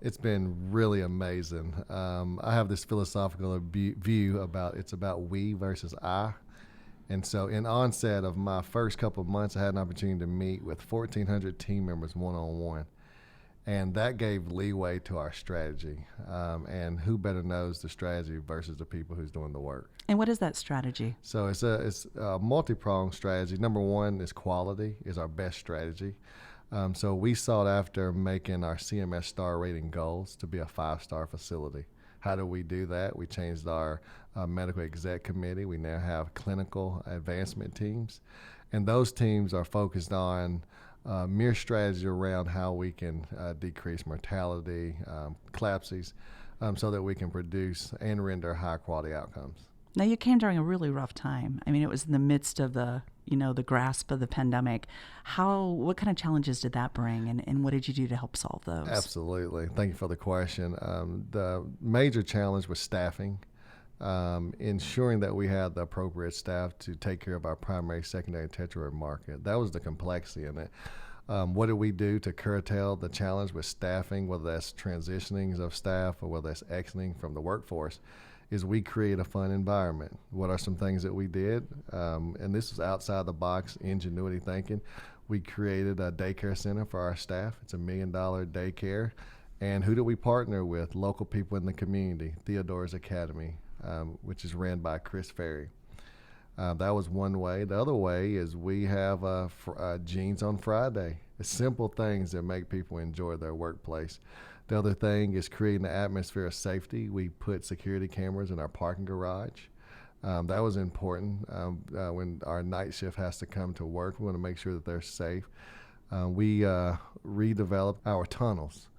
It's been really amazing. I have this philosophical view about it's about we versus I. And so, in onset of my first couple of months, I had an opportunity to meet with 1,400 team members one on one. And that gave leeway to our strategy. And who better knows the strategy versus the people who's doing the work? And what is that strategy? So it's a multi-pronged strategy. Number one is quality is our best strategy. So we sought after making our CMS star rating goals to be a 5-star facility. How do we do that? We changed our medical exec committee. We now have clinical advancement teams. And those teams are focused on mere strategy around how we can decrease mortality, collapses, so that we can produce and render high quality outcomes. Now, you came during a really rough time. I mean, it was in the midst of the grasp of the pandemic. What kind of challenges did that bring, and what did you do to help solve those? Absolutely. Thank you for the question. The major challenge was staffing, ensuring that we had the appropriate staff to take care of our primary, secondary, and tertiary market. That was the complexity in it. What did we do to curtail the challenge with staffing, whether that's transitioning of staff or whether that's exiting from the workforce? Is we create a fun environment. What are some things that we did? And this is outside the box ingenuity thinking. We created a daycare center for our staff. It's $1 million daycare. And who do we partner with? Local people in the community, Theodore's Academy, which is ran by Chris Ferry. That was one way. The other way is we have Jeans on Friday. It's simple things that make people enjoy their workplace. The other thing is creating an atmosphere of safety. We put security cameras in our parking garage. That was important. When our night shift has to come to work, we want to make sure that they're safe. We redeveloped our tunnels.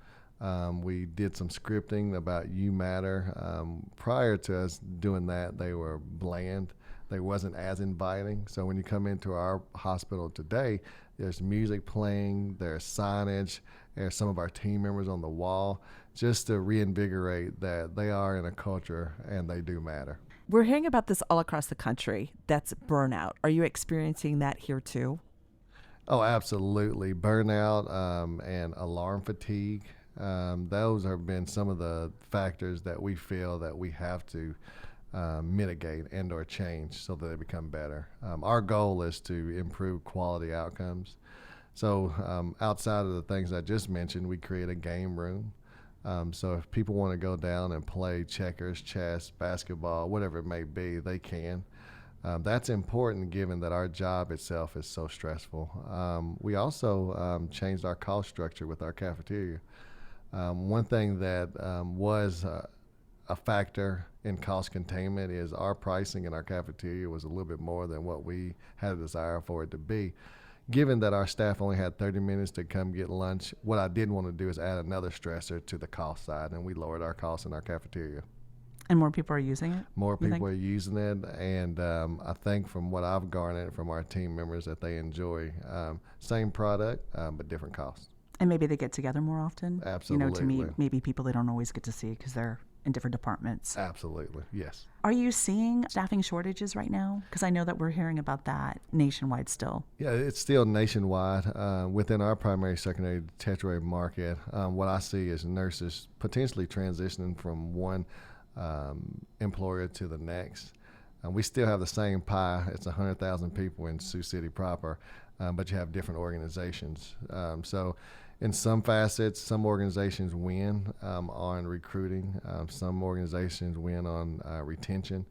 We did some scripting about You Matter. Prior to us doing that, they were bland. They wasn't as inviting. So when you come into our hospital today, there's music playing, there's signage, there's some of our team members on the wall, just to reinvigorate that they are in a culture and they do matter. We're hearing about this all across the country. That's burnout. Are you experiencing that here too? Oh, absolutely. Burnout and alarm fatigue. Those have been some of the factors that we feel that we have to mitigate and or change so that they become better. Our goal is to improve quality outcomes. So outside of the things I just mentioned, we create a game room. So if people want to go down and play checkers, chess, basketball, whatever it may be, they can. That's important given that our job itself is so stressful. We also changed our cost structure with our cafeteria. One thing that was a factor in cost containment is our pricing in our cafeteria was a little bit more than what we had a desire for it to be. Given that our staff only had 30 minutes to come get lunch, what I didn't want to do is add another stressor to the cost side, and we lowered our costs in our cafeteria. And more people are using it? More people are using it, and I think from what I've garnered from our team members that they enjoy same product, but different costs. And maybe they get together more often? Absolutely. To meet maybe people they don't always get to see because they're in different departments. Absolutely, yes. Are you seeing staffing shortages right now? Because I know that we're hearing about that nationwide still. Yeah, it's still nationwide. Within our primary, secondary, tertiary market, what I see is nurses potentially transitioning from one employer to the next. We still have the same pie. It's 100,000 people in Sioux City proper, but you have different organizations. So in some facets, some organizations win on recruiting. Some organizations win on retention.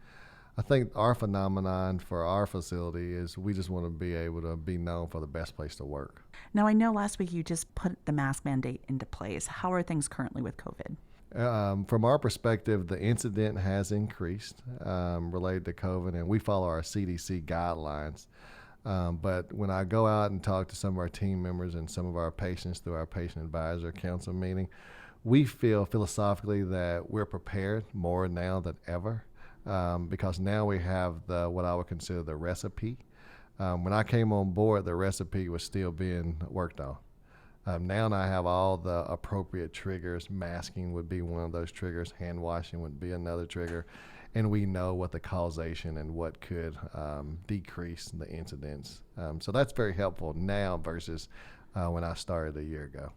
I think our phenomenon for our facility is we just want to be able to be known for the best place to work. Now, I know last week you just put the mask mandate into place. How are things currently with COVID? From our perspective, the incident has increased related to COVID, and we follow our CDC guidelines. But when I go out and talk to some of our team members and some of our patients through our patient advisor council meeting, we feel philosophically that we're prepared more now than ever because now we have what I would consider the recipe. When I came on board, the recipe was still being worked on. Now I have all the appropriate triggers. Masking would be one of those triggers. Hand washing would be another trigger. And we know what the causation and what could decrease the incidence. So that's very helpful now versus when I started a year ago.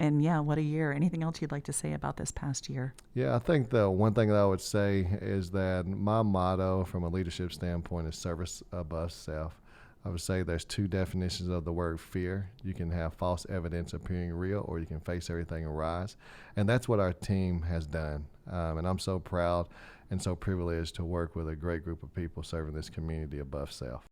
And yeah, what a year. Anything else you'd like to say about this past year? Yeah, I think the one thing that I would say is that my motto from a leadership standpoint is service above self. I would say there's two definitions of the word fear. You can have false evidence appearing real, or you can face everything and rise. And that's what our team has done. And I'm so proud and so privileged to work with a great group of people serving this community above self.